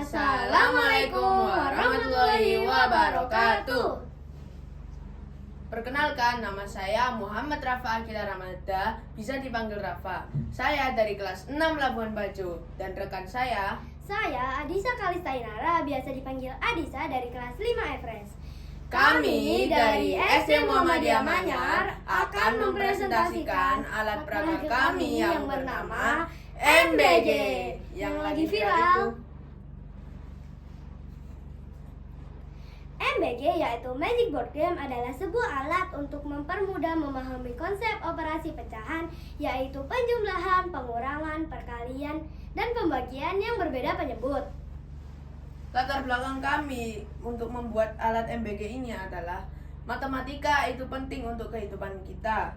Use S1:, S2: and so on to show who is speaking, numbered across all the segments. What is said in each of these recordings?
S1: Assalamualaikum warahmatullahi wabarakatuh. Perkenalkan, nama saya Muhammad Rafa Akila Ramadha, bisa dipanggil Rafa. Saya dari kelas 6 Labuan Bajo, dan rekan saya
S2: Adisa Kalistainara, biasa dipanggil Adisa, dari kelas 5 Everest.
S1: Kami dari SD Muhammadiyah Manyar akan mempresentasikan alat peraga kami yang bernama MBG yang lagi viral itu.
S2: MBG yaitu Magic Board Game adalah sebuah alat untuk mempermudah memahami konsep operasi pecahan, yaitu penjumlahan, pengurangan, perkalian, dan pembagian yang berbeda penyebut.
S1: Latar belakang kami untuk membuat alat MBG ini adalah matematika itu penting untuk kehidupan kita.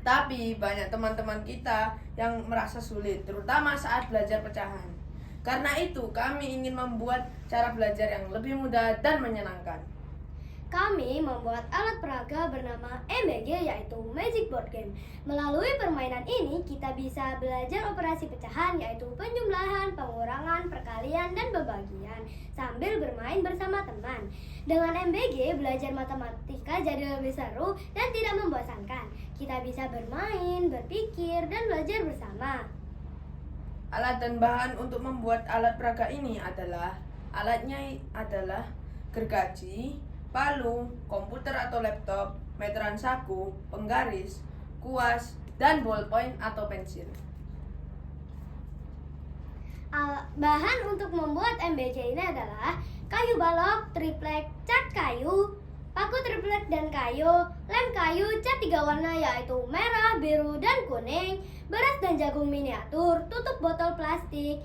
S1: Tapi banyak teman-teman kita yang merasa sulit, terutama saat belajar pecahan. Karena itu, kami ingin membuat cara belajar yang lebih mudah dan menyenangkan.
S2: Kami membuat alat peraga bernama MBG, yaitu Magic Board Game. Melalui permainan ini, kita bisa belajar operasi pecahan, yaitu penjumlahan, pengurangan, perkalian, dan pembagian, sambil bermain bersama teman. Dengan MBG, belajar matematika jadi lebih seru dan tidak membosankan. Kita bisa bermain, berpikir, dan belajar bersama.
S1: Alat dan bahan untuk membuat alat peraga ini adalah gergaji, palu, komputer atau laptop, meteran saku, penggaris, kuas, dan ballpoint atau pensil.
S2: Bahan untuk membuat MBG ini adalah kayu balok, triplek, cat kayu, paku triplek dan kayu, lem kayu, cat 3 warna yaitu merah, biru, dan kuning, beras dan jagung miniatur, tutup botol plastik,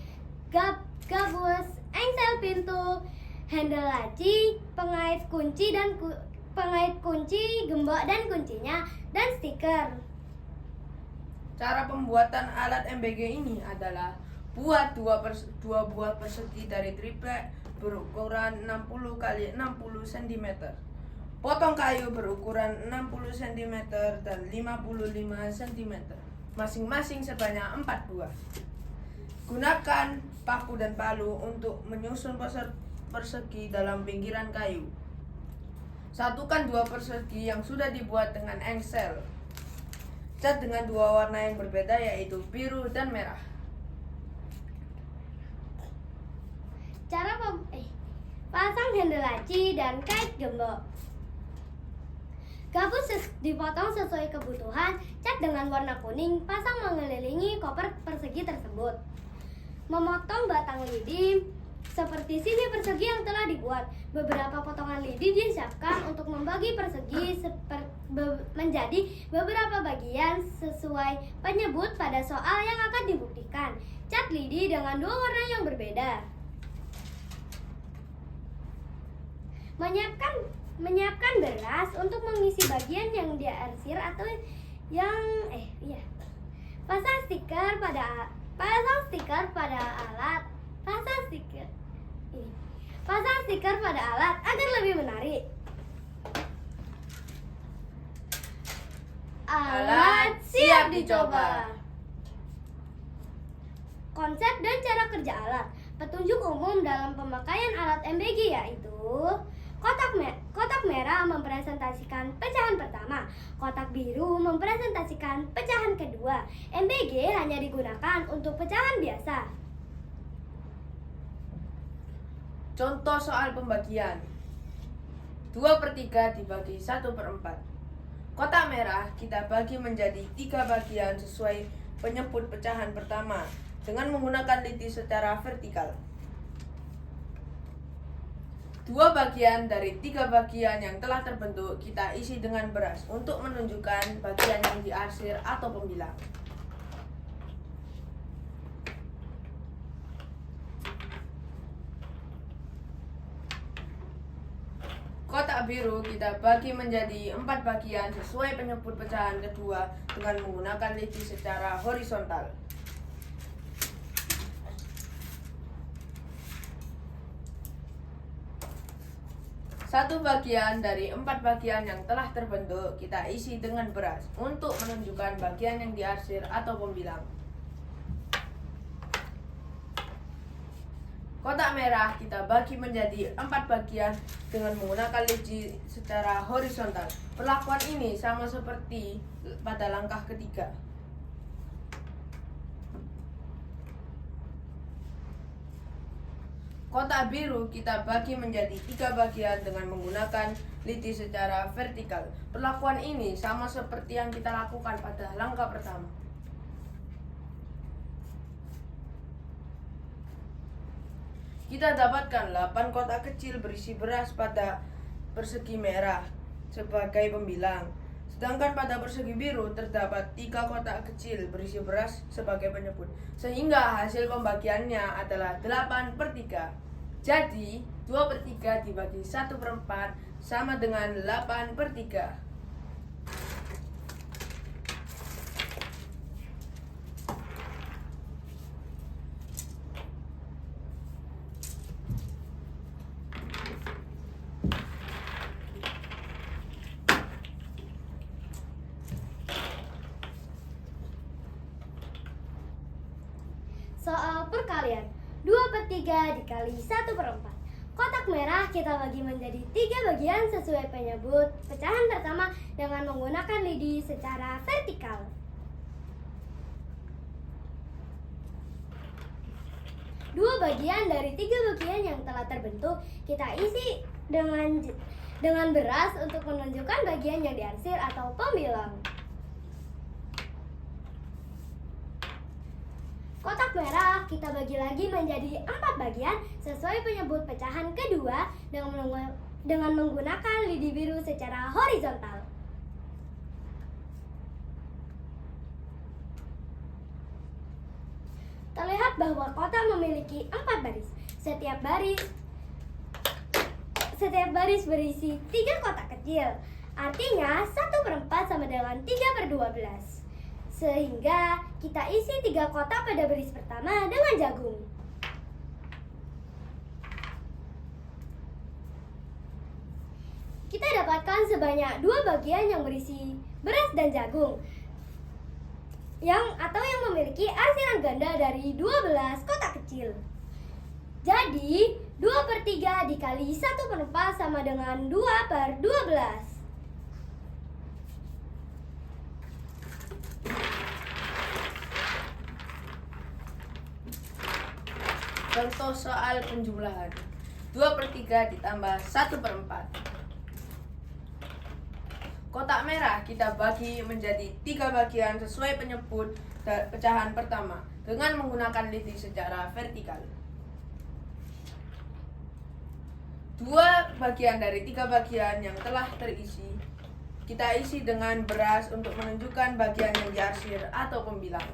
S2: gabus, engsel pintu, handle laci, pengait kunci, gembok dan kuncinya, dan stiker.
S1: Cara pembuatan alat MBG ini adalah buat dua buah persegi dari triplek berukuran 60 x 60 cm. Potong kayu berukuran 60 cm dan 55 cm, masing-masing sebanyak 4 buah. Gunakan paku dan palu untuk menyusun persegi dalam pinggiran kayu. Satukan 2 persegi yang sudah dibuat dengan engsel. Cat dengan 2 warna yang berbeda, yaitu biru dan merah.
S2: Pasang handle laci dan kait gembok. Gabus dipotong sesuai kebutuhan, cat dengan warna kuning, pasang mengelilingi koper persegi tersebut. Memotong batang lidi, seperti sini persegi yang telah dibuat. Beberapa potongan lidi disiapkan untuk membagi persegi menjadi beberapa bagian sesuai penyebut pada soal yang akan dibuktikan. Cat lidi dengan 2 warna yang berbeda. Menyiapkan beras untuk mengisi bagian yang diarsir atau pasang stiker pada alat agar lebih menarik.
S1: Alat siap dicoba.
S2: Konsep dan cara kerja alat. Petunjuk umum dalam pemakaian alat MBG yaitu kotak merah mempresentasikan pecahan pertama, kotak biru mempresentasikan pecahan kedua. MBG hanya digunakan untuk pecahan biasa.
S1: Contoh soal pembagian: 2/3 dibagi 1/4. Kotak merah kita bagi menjadi 3 bagian sesuai penyebut pecahan pertama dengan menggunakan lidi secara vertikal. 2 bagian dari 3 bagian yang telah terbentuk kita isi dengan beras untuk menunjukkan bagian yang diarsir atau pembilang. Kotak biru kita bagi menjadi 4 bagian sesuai penyebut pecahan kedua dengan menggunakan lidi secara horizontal. Satu bagian dari 4 bagian yang telah terbentuk kita isi dengan beras untuk menunjukkan bagian yang diarsir atau pembilang. Kotak merah kita bagi menjadi 4 bagian dengan menggunakan lidi secara horizontal. Perlakuan ini sama seperti pada langkah ketiga. Kotak biru kita bagi menjadi 3 bagian dengan menggunakan lidi secara vertikal. Perlakuan ini sama seperti yang kita lakukan pada langkah pertama. Kita dapatkan 8 kotak kecil berisi beras pada persegi merah sebagai pembilang. Sedangkan pada persegi biru terdapat 3 kotak kecil berisi beras sebagai penyebut. Sehingga hasil pembagiannya adalah 8/3. Jadi 2/3 dibagi 1/4 sama dengan 8/3.
S2: Soal perkalian 2/3 dikali 1/4. Kotak merah kita bagi menjadi 3 bagian sesuai penyebut pecahan pertama dengan menggunakan lidi secara vertikal. Dua bagian dari 3 bagian yang telah terbentuk kita isi dengan beras untuk menunjukkan bagian yang diarsir atau pembilang. Kotak merah kita bagi lagi menjadi 4 bagian sesuai penyebut pecahan kedua dengan menggunakan lidi biru secara horizontal. Terlihat bahwa kotak memiliki 4 baris. Setiap baris berisi 3 kotak kecil. Artinya 1/4 sama dengan 3/12. Sehingga kita isi 3 kotak pada baris pertama dengan jagung. Kita dapatkan sebanyak 2 bagian yang berisi beras dan jagung yang memiliki arsiran ganda dari 12 kotak kecil. Jadi 2/3 dikali 1/4 sama dengan 2/12.
S1: Contoh soal penjumlahan 2/3 ditambah 1/4. Kotak merah kita bagi menjadi 3 bagian sesuai penyebut pecahan pertama dengan menggunakan lidi secara vertikal. 2 bagian dari 3 bagian yang telah terisi kita isi dengan beras untuk menunjukkan bagian yang diarsir atau pembilang.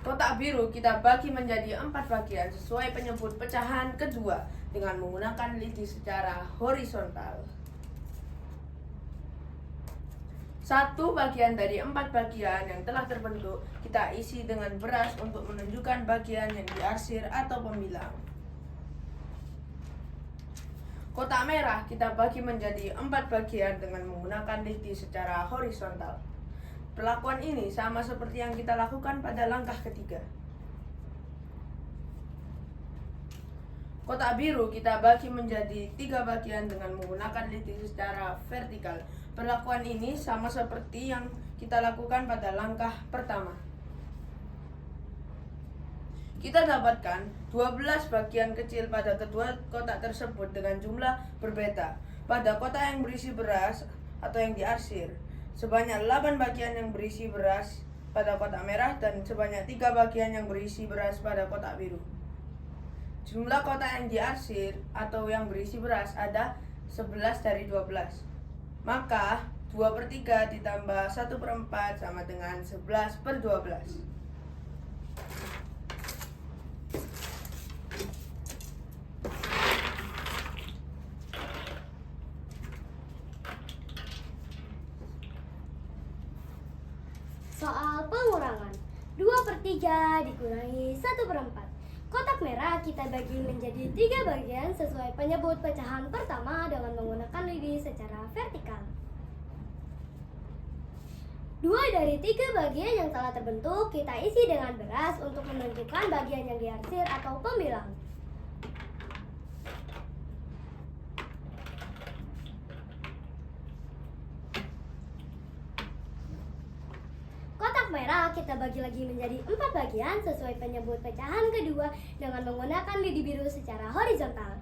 S1: Kotak biru kita bagi menjadi 4 bagian sesuai penyebut pecahan kedua dengan menggunakan lidi secara horizontal. 1 bagian dari 4 bagian yang telah terbentuk kita isi dengan beras untuk menunjukkan bagian yang diarsir atau pembilang. Kotak merah kita bagi menjadi 4 bagian dengan menggunakan lidi secara horizontal. Perlakuan ini sama seperti yang kita lakukan pada langkah ketiga. Kotak biru kita bagi menjadi 3 bagian dengan menggunakan lidi secara vertikal. Perlakuan ini sama seperti yang kita lakukan pada langkah pertama. Kita dapatkan 12 bagian kecil pada kedua kotak tersebut dengan jumlah berbeda. Pada kotak yang berisi beras atau yang diarsir, sebanyak 8 bagian yang berisi beras pada kotak merah dan sebanyak 3 bagian yang berisi beras pada kotak biru. Jumlah kotak yang diarsir atau yang berisi beras ada 11 dari 12. Maka 2/3 ditambah 1/4 sama dengan 11/12.
S2: Soal pengurangan 2/3 dikurangi 1/4. Kotak merah kita bagi menjadi 3 bagian sesuai penyebut pecahan pertama dengan menggunakan lidi secara vertikal. 2 dari 3 bagian yang telah terbentuk kita isi dengan beras untuk menentukan bagian yang diarsir atau pembilang. Kotak merah kita bagi lagi menjadi 4 bagian sesuai penyebut pecahan kedua dengan menggunakan lidi biru secara horizontal.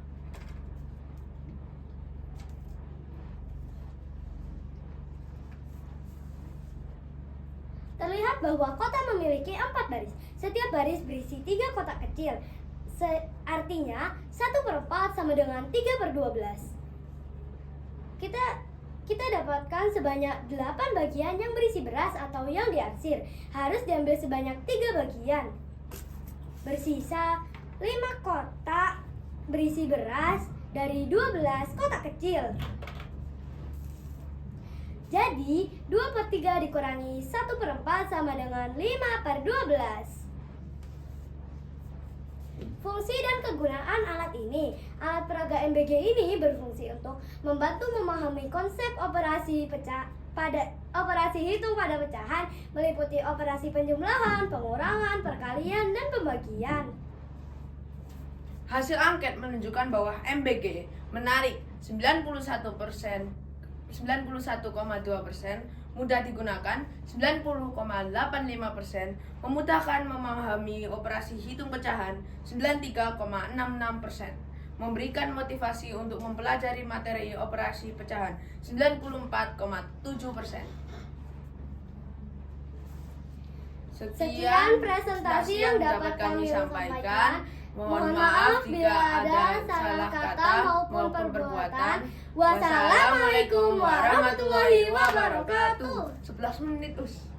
S2: Terlihat bahwa kotak memiliki 4 baris. Setiap baris berisi 3 kotak kecil. Artinya 1/4 sama dengan 3/12. Kita dapatkan sebanyak 8 bagian yang berisi beras atau yang diarsir. Harus diambil sebanyak 3 bagian. Bersisa 5 kotak berisi beras dari 12 kotak kecil. Jadi 2/3 dikurangi 1/4 sama dengan 5/12. Fungsi dan kegunaan alat ini. Alat peraga MBG ini berfungsi untuk membantu memahami konsep operasi hitung pada pecahan, meliputi operasi penjumlahan, pengurangan, perkalian, dan pembagian.
S1: Hasil angket menunjukkan bahwa MBG menarik 91,2%, mudah digunakan 90,85%, memudahkan memahami operasi hitung pecahan 93,66%, memberikan motivasi untuk mempelajari materi operasi pecahan 94,7%.
S2: Sekian presentasi yang dapat kami sampaikan. Mohon maaf bila ada salah kata maupun perbuatan. Wassalamualaikum warahmatullahi wabarakatuh.
S1: 11 menit, Us.